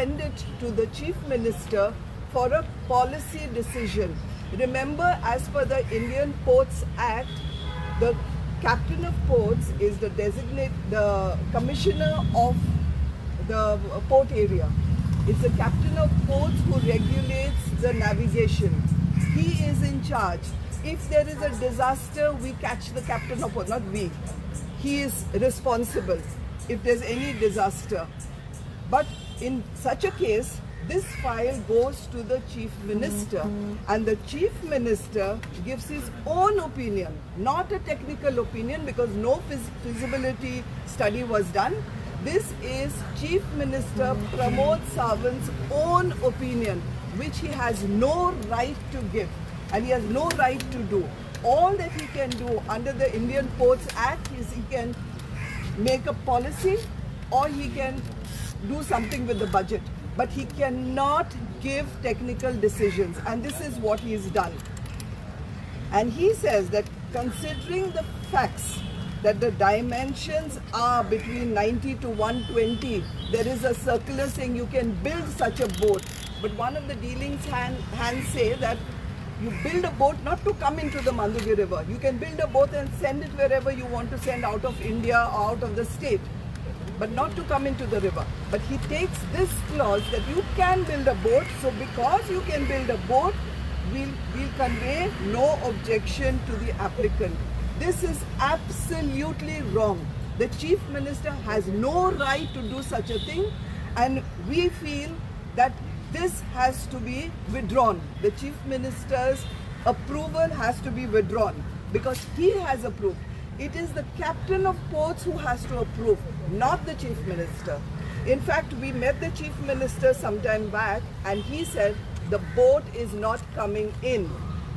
send it to the Chief Minister for a policy decision. Remember, as per the Indian Ports Act, the Captain of Ports is the Commissioner of the port area. It's the Captain of Ports who regulates the navigation. He is in charge. If there is a disaster, we catch the Captain of Ports, not we. He is responsible if there's any disaster. But in such a case, this file goes to the Chief Minister, and the Chief Minister gives his own opinion, not a technical opinion, because no feasibility study was done. This is Chief Minister Pramod Sawant's own opinion, which he has no right to give, and he has no right to do. All that he can do under the Indian Ports Act is he can make a policy or he can do something with the budget. But he cannot give technical decisions, and this is what he has done. And he says that considering the facts that the dimensions are between 90 to 120, there is a circular saying you can build such a boat. But one of the dealings hands say that you build a boat not to come into the Mandugi River. You can build a boat and send it wherever you want to send, out of India or out of the state, but not to come into the river. But he takes this clause that you can build a boat, so because you can build a boat, we'll convey no objection to the applicant. This is absolutely wrong. The Chief Minister has no right to do such a thing, and we feel that this has to be withdrawn. The Chief Minister's approval has to be withdrawn because he has approved. It is the Captain of Ports who has to approve, not the Chief Minister. In fact, we met the Chief Minister some time back and he said the boat is not coming in.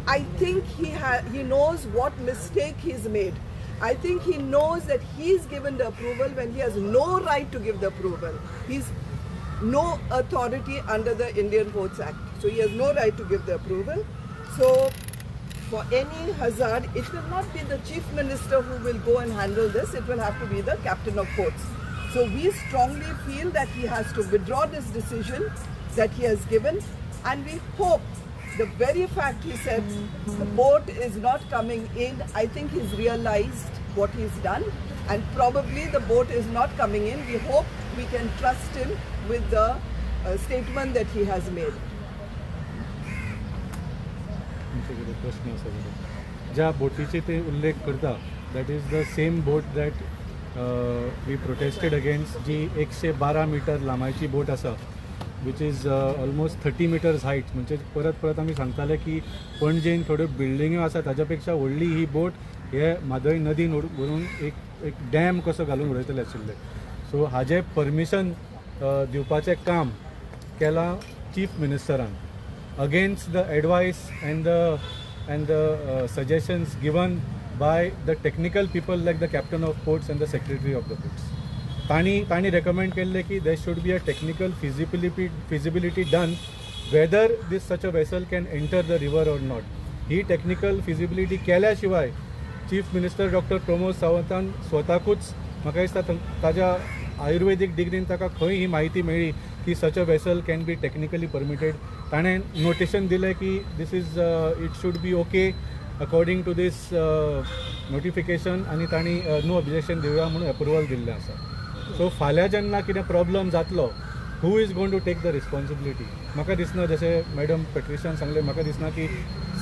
I think he knows what mistake he's made. I think he knows that he's given the approval when he has no right to give the approval. He's no authority under the Indian Ports Act. So he has no right to give the approval. So for any hazard, it will not be the Chief Minister who will go and handle this. It will have to be the Captain of Ports. So we strongly feel that he has to withdraw this decision that he has given, and we hope the very fact he said the boat is not coming in, I think he's realized what he's done, and probably the boat is not coming in. We hope we can trust him with the statement that he has made. प्रश्न असा ज्या बोटीचे ते उल्लेख करता that is the same boat that we protested against जी 112 metre लांबाची boat आसा which is almost 30 metres height. म्हणजे परत परत आमी सांगताले की पणजेन थोड्यो बिल्डिंग्यो आसा ताच्या पेक्षा व्हडली ही बोट हे म्हादय नदीन व्हरून एक डॅम कसो घालून उडयतले आशिल्ले. सो हाजें परमिशन दिवपाचें काम केलां chief मिनिस्टरान against the advice and the suggestions given by the technical people like the Captain of Ports and the Secretary of the Ports. Tani recommend केले कि there should be a technical feasibility done whether this such a vessel can enter the river or not. He technical feasibility केल्या शिवाय Chief Minister Dr. Pramod Sawantan स्वताकूच म्हाका दिसता ताज्या आयुर्वेदिक डिग्रीन ताका खंय ही माहिती मेळ्ळी की such a vessel can be technically permitted. ताणें नोटेशन दिलें की this is it should be okay according to these notification आनी तांणी नो ऑब्जेक्शन दिवया म्हणून अप्रुवल दिल्लें आसा. सो फाल्यां जेन्ना कितें प्रॉब्लम जातलो who is going to take the responsibility. म्हाका दिसना जशें मॅडम पेट्रिशियन सांगलें म्हाका दिसना की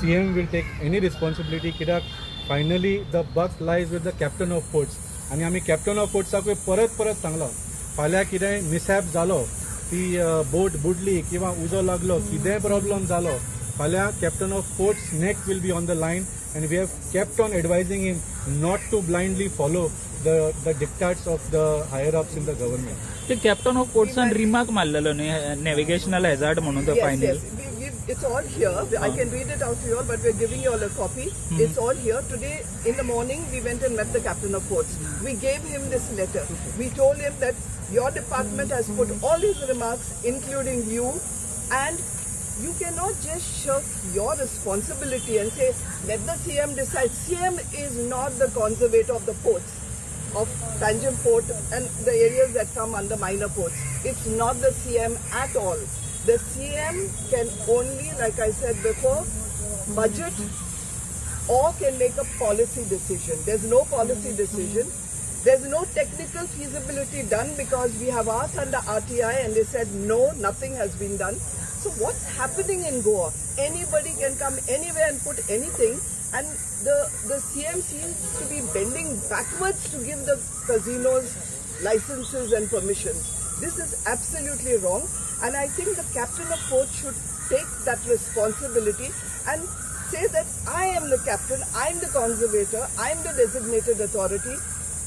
CM will take any responsibility कित्याक finally the buck lies with the captain of ports. आनी आमी कॅप्टन ऑफ पोर्ट्साकूय परत सांगलो फाल्यां कितें मिसहॅप जालो ती बोट बुडली किंवा उजो लागलो कितेंय प्रॉब्लम जालो फाल्यां कॅप्टन ऑफ पोर्ट्स नेक will be on the line and we have kept on advising him not to blindly follow the dictates of the higher ups in the government. ते कॅप्टन ऑफ पोर्ट्सान remark मारलेलो न्ही navigational hazard म्हणून तो final. It's all here. I can read it out to you all, but we're giving you all a copy. It's all here. Today in the morning, we went and met the Captain of Ports. We gave him this letter. We told him that your department has put all these remarks, including you, and you cannot just shirk your responsibility and say, let the CM decide. CM is not the conservator of the ports. of Tanjung Port and the areas that come under minor ports. It's not the CM at all. The CM can only, like I said before, budget or can make a policy decision. There's no policy decision. There's no technical feasibility done because we have asked under RTI and they said no, nothing has been done. So what's happening in Goa? Anybody can come anywhere and put anything, and the CM seems to be bending backwards to give the casinos licenses and permissions. This is absolutely wrong, and I think the captain of port should take that responsibility and say that I am the captain, I am the conservator, I am the designated authority,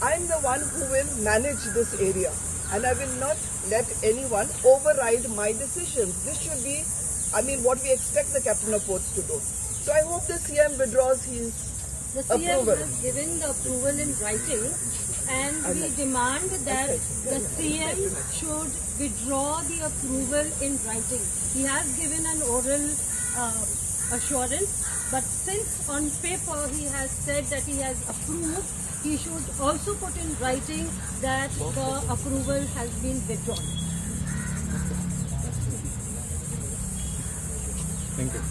I am the one who will manage this area, and I will not let anyone override my decisions. This should be, I mean, what we expect the captain of ports to do. So I hope the CM withdraws his The CM approval. has given the approval in writing, and we demand that the CM should withdraw the approval in writing. He has given an oral assurance, but since on paper he has said that he has approved, he should also put in writing that the approval has been withdrawn. Thank you.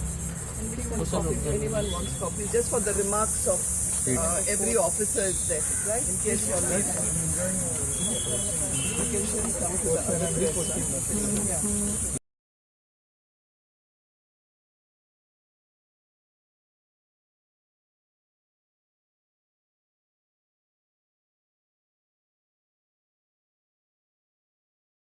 Anyone wants copies, just for the remarks of every officer is there, right? In case you're late. You can come to the other place.